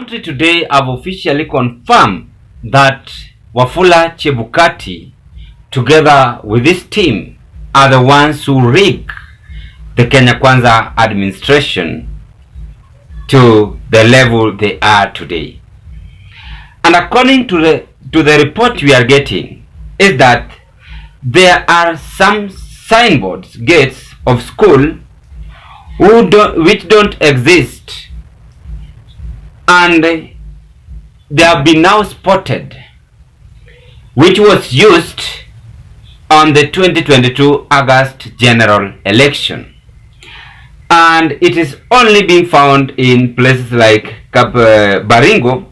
Country today have officially confirmed that Wafula Chebukati, together with his team, are the ones who rigged the Kenya Kwanza administration to the level they are today. And according to the report we are getting, is that there are some signboards, gates of school which don't exist, and they have been now spotted, which was used on the 2022 August general election, and it is only being found in places like Baringo,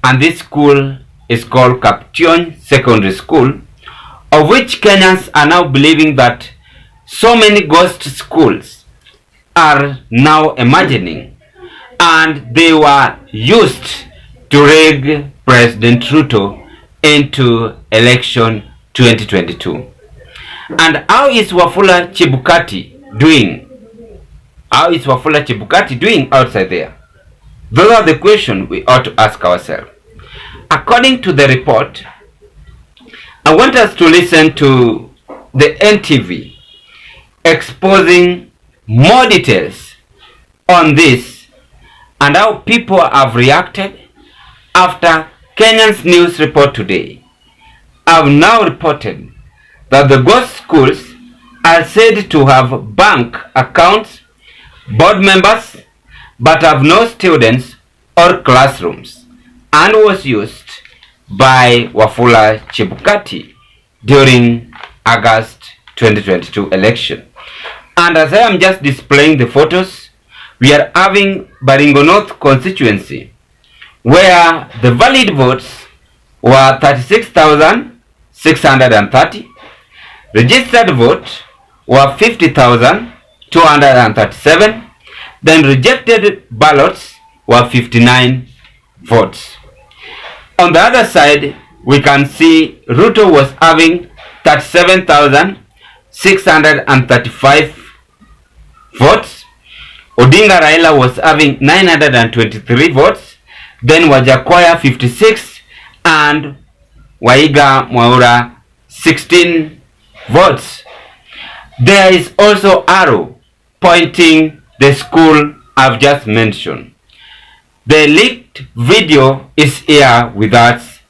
and this school is called Kaption Secondary School, of which Kenyans are now believing that so many ghost schools are now emerging, and they were used to rig President Ruto into election 2022. And how is Wafula Chebukati doing? How is Wafula Chebukati doing outside there? Those are the questions we ought to ask ourselves. According to the report, I want us to listen to the NTV exposing more details on this and how people have reacted after Kenyan's news report today have now reported that the ghost schools are said to have bank accounts, board members, but have no students or classrooms, and was used by Wafula Chebukati during August 2022 election. And as I am just displaying the photos, we are having Baringo North constituency, where the valid votes were 36,630, registered votes were 50,237, then rejected ballots were 59 votes. On the other side, we can see Ruto was having 37,635 votes. Odinga Raila was having 923 votes. Then Wajakoya 56 and Waiga Mwaura 16 votes. There is also arrow pointing the school I've just mentioned. The leaked video is here with us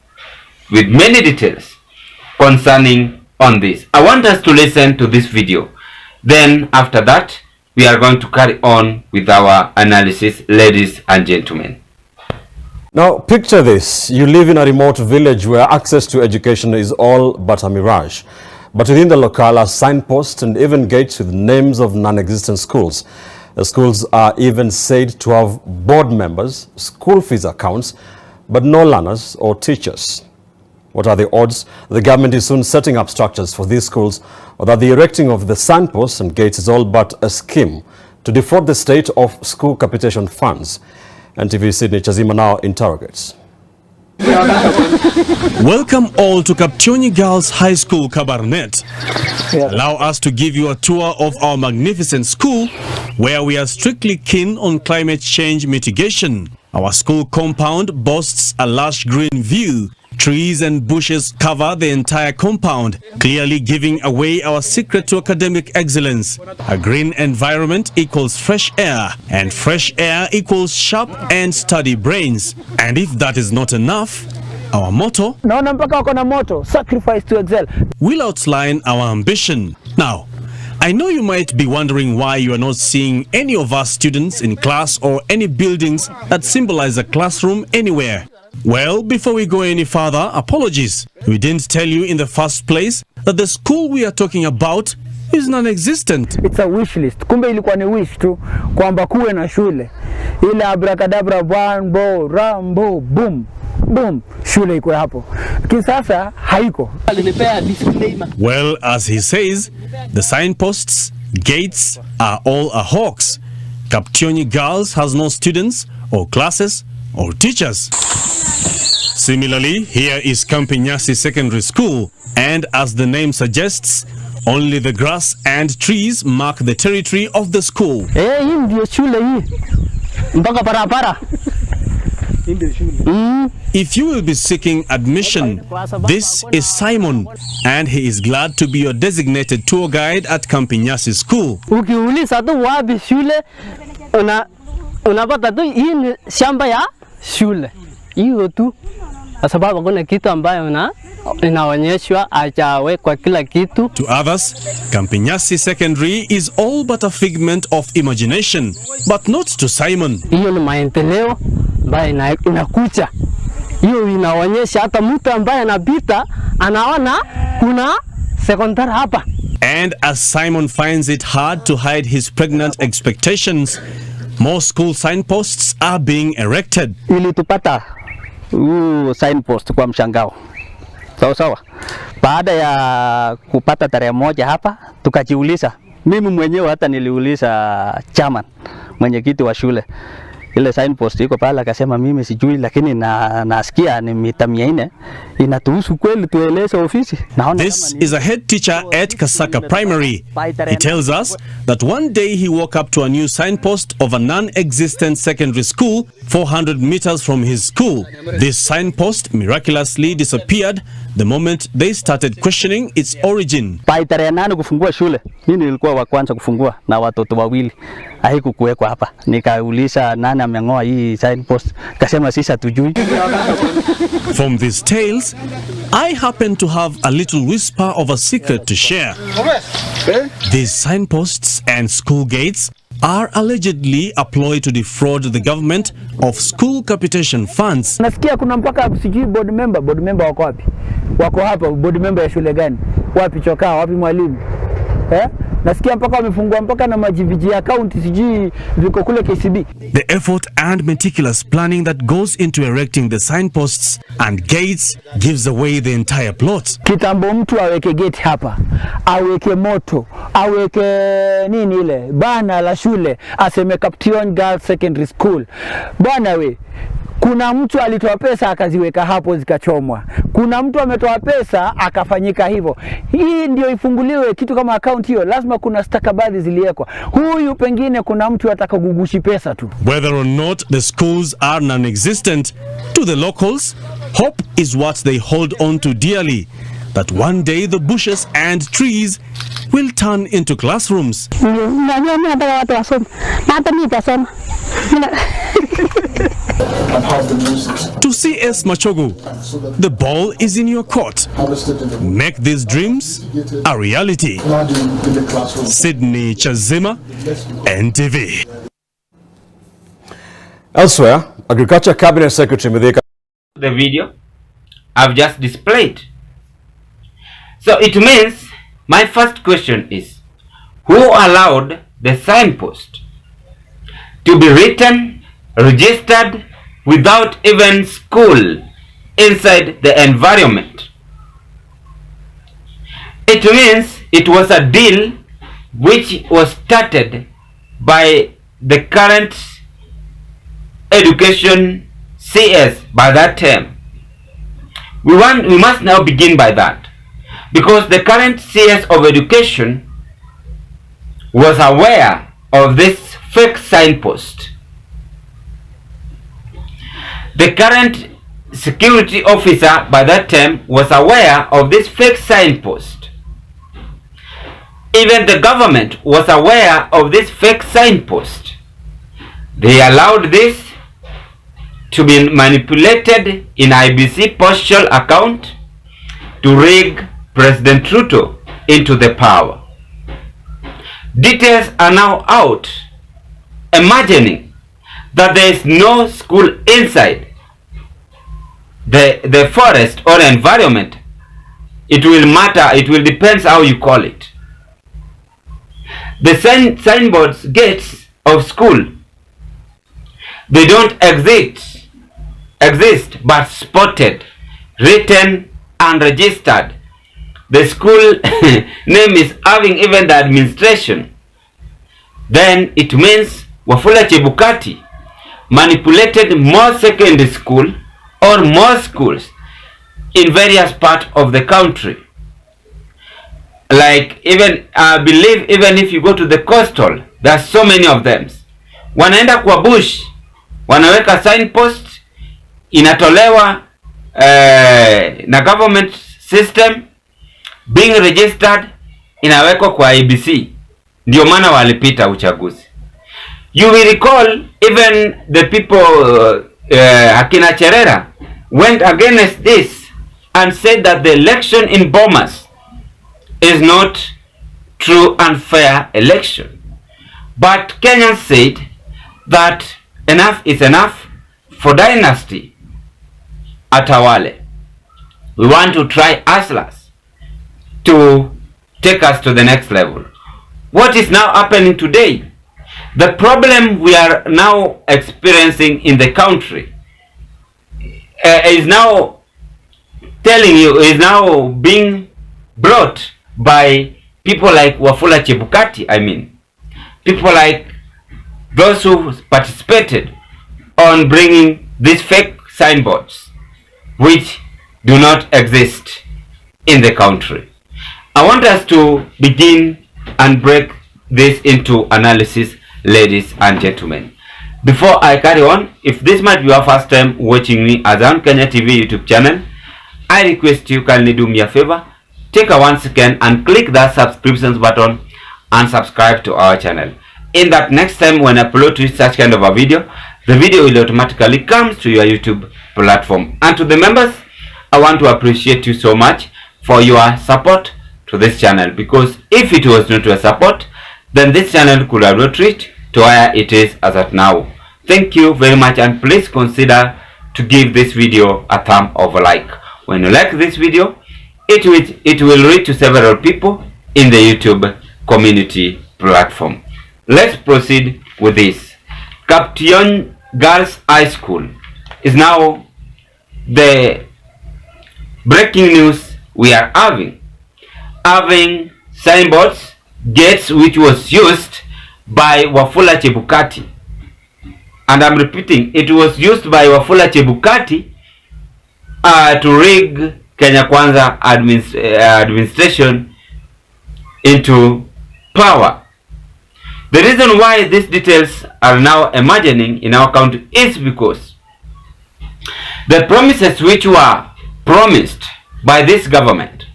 with many details concerning on this. I want us to listen to this video. Then after that, we are going to carry on with our analysis, ladies and gentlemen. Now, picture this. You live in a remote village where access to education is all but a mirage. But within the locale are signposts and even gates with names of non-existent schools. The schools are even said to have board members, school fees accounts, but no learners or teachers. What are the odds the government is soon setting up structures for these schools, or that the erecting of the signposts and gates is all but a scheme to defraud the state of school capitation funds? NTV Sydney Chazima now interrogates. Welcome all to Kapchonyi Girls High School, Kabarnet. Allow us to give you a tour of our magnificent school, where we are strictly keen on climate change mitigation. Our school compound boasts a lush green view. Trees and bushes cover the entire compound, clearly giving away our secret to academic excellence. A green environment equals fresh air, and fresh air equals sharp and steady brains. And if that is not enough, our motto, sacrifice to excel, will outline our ambition. Now, I know you might be wondering why you are not seeing any of us students in class or any buildings that symbolize a classroom anywhere. Well, before we go any further, apologies. We didn't tell you in the first place that the school we are talking about is non-existent. It's a wish list. Kumbe ilikuwa ni wish tu kwamba kuwe na shule. Ile abracadabra bambo rambo boom boom shule iko hapo. Kisasa haiko. Well, as he says, the signposts, gates are all a hoax. Kapchonyi Girls has no students or classes or teachers. Similarly, here is Kampinyasi Secondary School, and as the name suggests, only the grass and trees mark the territory of the school. Hii ndio shule hii. Mpaka parapara. If you will be seeking admission, this is Simon, and he is glad to be your designated tour guide at Kampinyasi School. Ukiuliza tu wapi shule, unapata tu hii ni shamba ya shule. Hiyo tu. Kwa sababu kuna kitu ambayo inaonyeshwa hajawekwa kila kitu. To others, Kampinyasi Secondary is all but a figment of imagination, but not to Simon. Hiyo ni maendeleo ambayo inakuja. Hiyo inaonyesha hata mtu ambaye anapita anaona kuna secondary hapa. And as Simon finds it hard to hide his pregnant expectations, more school signposts are being erected. Ili tupata signpost kwa mshangao. Sawa. Baada ya kupata tarehe moja hapa, tukajiuliza. Mimi mwenyewe hata niliuliza chairman, mwenyekiti wa shule. Ile signpost iko pale, akasema mimi sijui, lakini nasikia ni mita 400 inatuhusu kweli, tueleze ofisi. This is a head teacher at Kasaka Primary. He tells us that one day he woke up to a new signpost of a non-existent secondary school 400 meters from his school. This signpost miraculously disappeared the moment they started questioning its origin. Tarehe 8 kufungua shule, mimi nilikuwa wa kwanza kufungua na watoto wawili. Haikukuwekwa hapa. Nikauliza nani amengoa hii signpost, akasema sisi hatujui. From these tales, I happen to have a little whisper of a secret to share. These signposts and school gates are allegedly a ploy to defraud the government of school capitation funds. Nasikia kuna mpaka sijui board member wako wapi? Wako hapa, board member ya shule gani? Wapi chokaa, wapi mwalimu? Nasikia mpaka wamefungua mpaka na majiviji account sijui viko kule KCB. The effort and meticulous planning that goes into erecting the signposts and gates gives away the entire plot. Kitambo mtu aweke gate hapa, aweke moto, aweke nini ile bana la shule, aseme Kaption Girls Secondary School. Bwana we, kuna mtu alitoa pesa akaziweka hapo zikachomwa. Kuna mtu ametoa pesa akafanyika hivyo. Hii ndio ifunguliwe kitu kama account hiyo, lazima kuna stakabadhi ziliwekwa. Huyu pengine kuna mtu atakagugushi pesa tu. Whether or not the schools are non-existent, to the locals, hope is what they hold on to dearly. That one day the bushes and trees will turn into classrooms. To CS Machogu, the ball is in your court. Make these dreams a reality. Sydney Chazima, NTV. Elsewhere, Agriculture Cabinet Secretary Mithika. The video I've just displayed. So it means my first question is, who allowed the signpost to be written, registered without even school inside the environment? It means it was a deal which was started by the current education CS by that time. We must now begin by that, because the current CS of education was aware of this fake signpost. The current security officer by that time was aware of this fake signpost. Even the government was aware of this fake signpost. They allowed this to be manipulated in IBC postal account to rig President Ruto into the power. Details are now out, imagining that there is no school inside the forest or environment. It will matter, it will depend how you call it. The signboards, gates of school, they don't exist but spotted, written and registered. The school name is having even the administration. Then it means Wafula Chebukati manipulated more secondary school or more schools in various parts of the country. Like even, I believe even if you go to the coastal, there are so many of them. Wanaenda kwa bush, wanaweka signpost inatolewa na government system, being registered, inawekwa kwa IEBC. Ndio maana walipita uchaguzi. You will recall even the people Akina Cherera went against this and said that the election in Bomas is not true and fair election. But Kenyans said that enough is enough for dynasty atawale. We want to try hustlers to take us to the next level. What is now happening today? The problem we are now experiencing in the country is now telling you, is now being brought by people like Wafula Chebukati. I mean, people like those who participated on bringing these fake signboards, which do not exist in the country. I want us to begin and break this into analysis, ladies and gentlemen. Before I carry on, if this might be your first time watching me as on Kenya TV YouTube channel, I request you kindly do me a favor, take a 1 second and click that subscriptions button and subscribe to our channel. In that next time when I upload such kind of a video, the video will automatically come to your YouTube platform. And to the members, I want to appreciate you so much for your support to this channel, because if it was not your support, then this channel could have not reached to where it is as at now. Thank you very much, and please consider to give this video a thumb of a like. When you like this video, it will reach to several people in the YouTube community platform. Let's proceed with this. Kaption Girls High School is now the breaking news we are having signboards, gates which was used by Wafula Chebukati. And I'm repeating, it was used by Wafula Chebukati to rig Kenya Kwanza administration into power. The reason why these details are now emerging in our country is because the promises which were promised by this government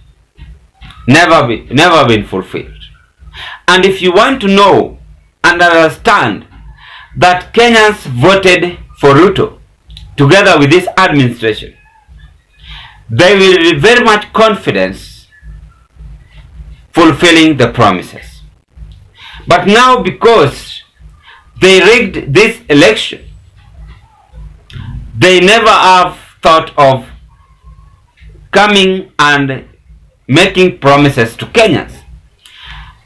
never been fulfilled. And if you want to know and understand that Kenyans voted for Ruto together with this administration, they will be very much confident fulfilling the promises. But now, because they rigged this election, they never have thought of coming and making promises to Kenyans.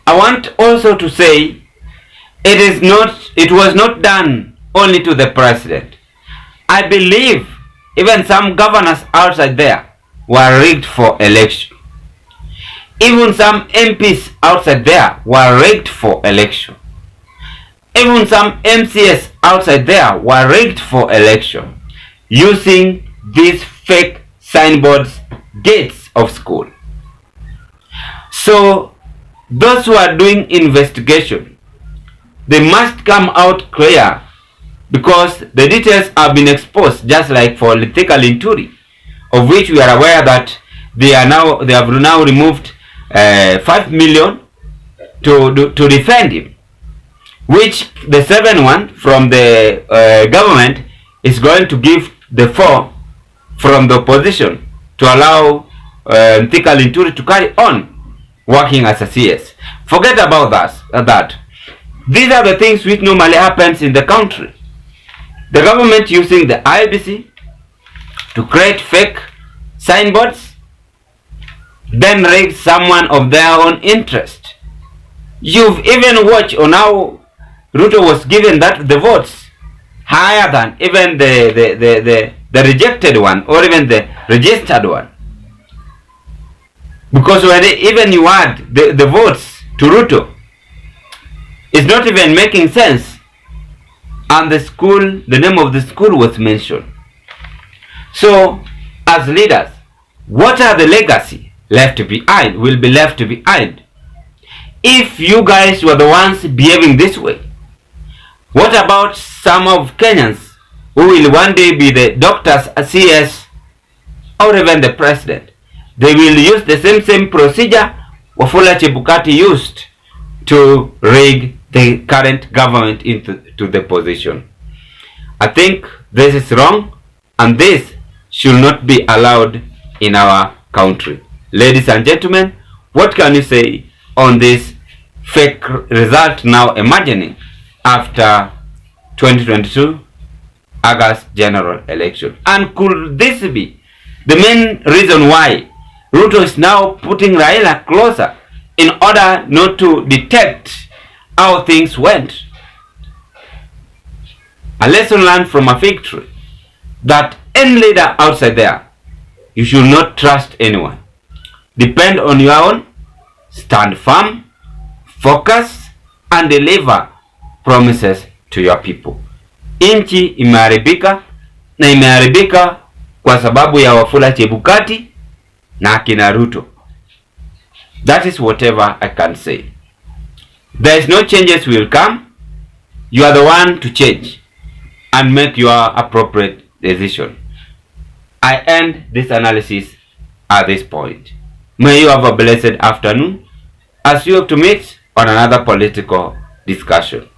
I want also to say it was not done only to the president. I believe even some governors outside there were rigged for election. Even some MPs outside there were rigged for election. Even some MCS outside there were rigged for election, using these fake signboards, gates of school. So those who are doing investigation, they must come out clear, because the details have been exposed, just like for Lithika Linturi, of which we are aware that they have now removed 5 million to defend him, which the 7 one from the government is going to give the 4 from the opposition to allow Lithika Linturi to carry on working as a CS. Forget about that. These are the things which normally happens in the country. The government using the IEBC to create fake signboards, then rig someone of their own interest. You've even watched on how Ruto was given the votes higher than even the rejected one, or even the registered one. Because when even you add the votes to Ruto, it's not even making sense. And the name of the school was mentioned. So, as leaders, what are the legacy left behind, will be left behind? If you guys were the ones behaving this way, what about some of Kenyans who will one day be the doctors, CS, or even the president. They will use the same procedure Wafula Chebukati used to rig the current government into the position. I think this is wrong, and this should not be allowed in our country. Ladies and gentlemen, what can you say on this fake result now emerging after 2022 August general election? And could this be the main reason why Ruto is now putting Raila closer in order not to detect how things went? A lesson learned from a victory, that any leader outside there, you should not trust anyone. Depend on your own, stand firm, focus, and deliver promises to your people. Inchi imeharibika, na imeharibika kwa sababu ya Wafula Chebukati na akina Ruto. That is whatever I can say. There is no changes will come. You are the one to change and make your appropriate decision. I end this analysis at this point. May you have a blessed afternoon as you have to meet on another political discussion.